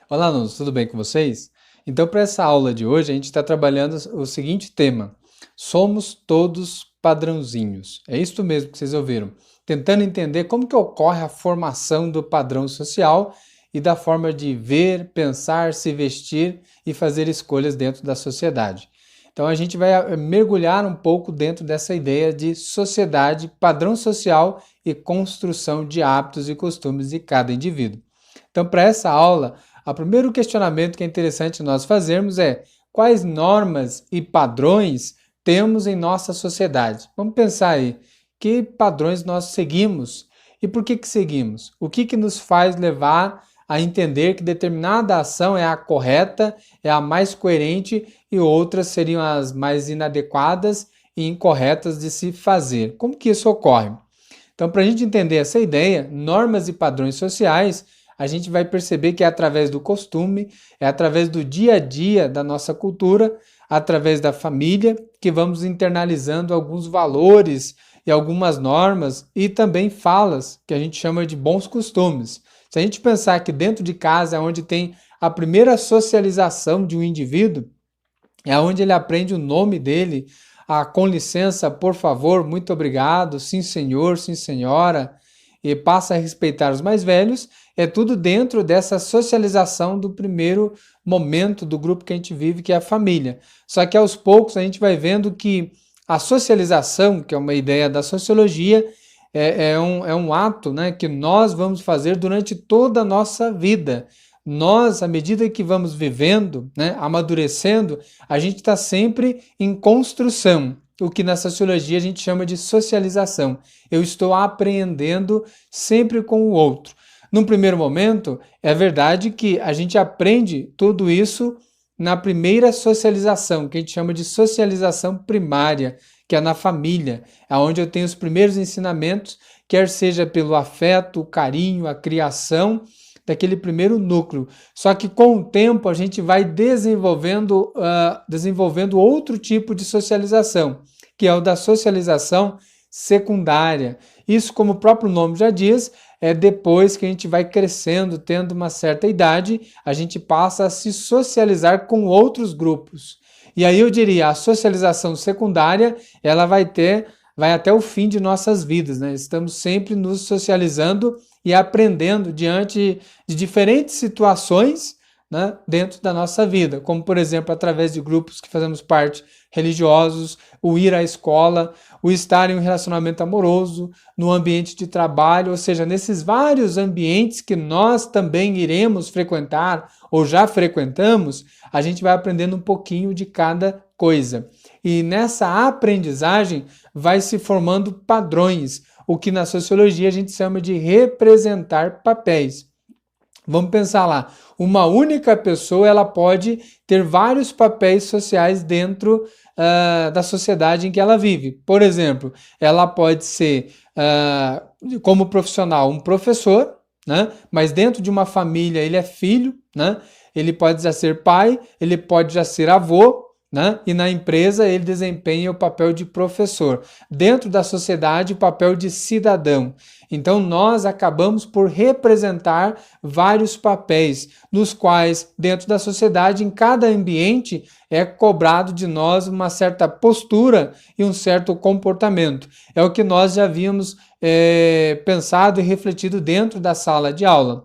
Olá, alunos, tudo bem com vocês? Então, para essa aula de hoje, a gente está trabalhando o seguinte tema: somos todos padrãozinhos. É isso mesmo que vocês ouviram. Tentando entender como que ocorre a formação do padrão social e da forma de ver, pensar, se vestir e fazer escolhas dentro da sociedade. Então, a gente vai mergulhar um pouco dentro dessa ideia de sociedade, padrão social e construção de hábitos e costumes de cada indivíduo. Então, para essa aula, o primeiro questionamento que é interessante nós fazermos é: quais normas e padrões temos em nossa sociedade? Vamos pensar aí, que padrões nós seguimos e por que seguimos? O que nos faz levar a entender que determinada ação é a correta, é a mais coerente e outras seriam as mais inadequadas e incorretas de se fazer? Como que isso ocorre? Então, para a gente entender essa ideia, normas e padrões sociais, a gente vai perceber que é através do costume, é através do dia a dia da nossa cultura, através da família, que vamos internalizando alguns valores e algumas normas e também falas, que a gente chama de bons costumes. Se a gente pensar que dentro de casa é onde tem a primeira socialização de um indivíduo, é onde ele aprende o nome dele, com licença, por favor, muito obrigado, sim senhor, sim senhora, e passa a respeitar os mais velhos, é tudo dentro dessa socialização do primeiro momento do grupo que a gente vive, que é a família. Só que aos poucos a gente vai vendo que a socialização, que é uma ideia da sociologia, é um ato, né, que nós vamos fazer durante toda a nossa vida. Nós, à medida que vamos vivendo, né, amadurecendo, a gente está sempre em construção, o que na sociologia a gente chama de socialização. Eu estou aprendendo sempre com o outro. Num primeiro momento, é verdade que a gente aprende tudo isso na primeira socialização, que a gente chama de socialização primária, que é na família, é onde eu tenho os primeiros ensinamentos, quer seja pelo afeto, o carinho, a criação daquele primeiro núcleo. Só que com o tempo a gente vai desenvolvendo outro tipo de socialização, que é o da socialização secundária. Isso, como o próprio nome já diz, é depois que a gente vai crescendo, tendo uma certa idade, a gente passa a se socializar com outros grupos. E aí eu diria, a socialização secundária, ela vai até o fim de nossas vidas, né? Estamos sempre nos socializando e aprendendo diante de diferentes situações, né, dentro da nossa vida, como por exemplo através de grupos que fazemos parte, religiosos, o ir à escola, o estar em um relacionamento amoroso, no ambiente de trabalho, ou seja, nesses vários ambientes que nós também iremos frequentar ou já frequentamos, a gente vai aprendendo um pouquinho de cada coisa. E nessa aprendizagem vai se formando padrões, o que na sociologia a gente chama de representar papéis. Vamos pensar lá, uma única pessoa ela pode ter vários papéis sociais dentro da sociedade em que ela vive. Por exemplo, ela pode ser, como profissional, um professor, né? Mas dentro de uma família ele é filho, né? Ele pode já ser pai, ele pode já ser avô, né? E na empresa ele desempenha o papel de professor. Dentro da sociedade, o papel de cidadão. Então nós acabamos por representar vários papéis, nos quais dentro da sociedade, em cada ambiente, é cobrado de nós uma certa postura e um certo comportamento. É o que nós já havíamos pensado e refletido dentro da sala de aula,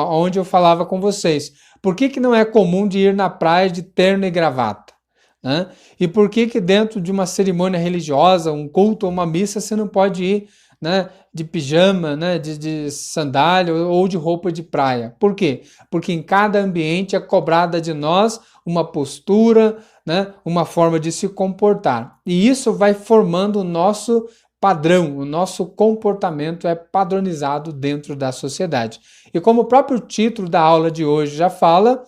onde eu falava com vocês. Por que não é comum de ir na praia de terno e gravata? Né? E por que dentro de uma cerimônia religiosa, um culto ou uma missa, você não pode ir, né, de pijama, né, de sandália ou de roupa de praia? Por quê? Porque em cada ambiente é cobrada de nós uma postura, né, uma forma de se comportar. E isso vai formando o nosso padrão, o nosso comportamento é padronizado dentro da sociedade. E como o próprio título da aula de hoje já fala,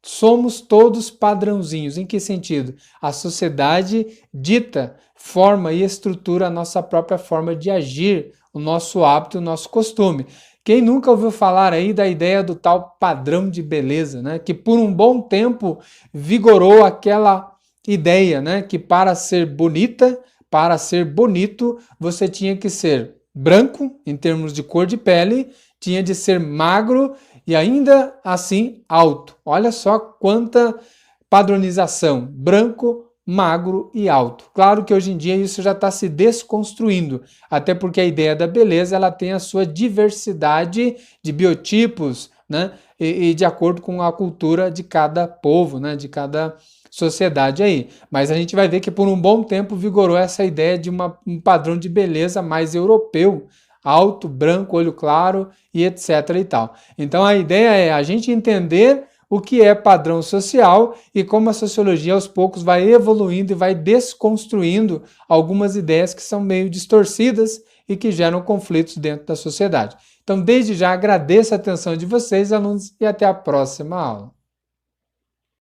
somos todos padrãozinhos. Em que sentido? A sociedade dita, forma e estrutura a nossa própria forma de agir, o nosso hábito, o nosso costume. Quem nunca ouviu falar aí da ideia do tal padrão de beleza, né? Que por um bom tempo vigorou aquela ideia, né, que para ser bonita, para ser bonito, você tinha que ser branco, em termos de cor de pele, tinha de ser magro e ainda assim alto. Olha só quanta padronização: branco, magro e alto. Claro que hoje em dia isso já está se desconstruindo, até porque a ideia da beleza ela tem a sua diversidade de biotipos, né? E de acordo com a cultura de cada povo, né? De cada sociedade aí. Mas a gente vai ver que por um bom tempo vigorou essa ideia de um padrão de beleza mais europeu, alto, branco, olho claro e etc e tal. Então a ideia é a gente entender o que é padrão social e como a sociologia aos poucos vai evoluindo e vai desconstruindo algumas ideias que são meio distorcidas e que geram conflitos dentro da sociedade. Então, desde já agradeço a atenção de vocês, alunos, e até a próxima aula.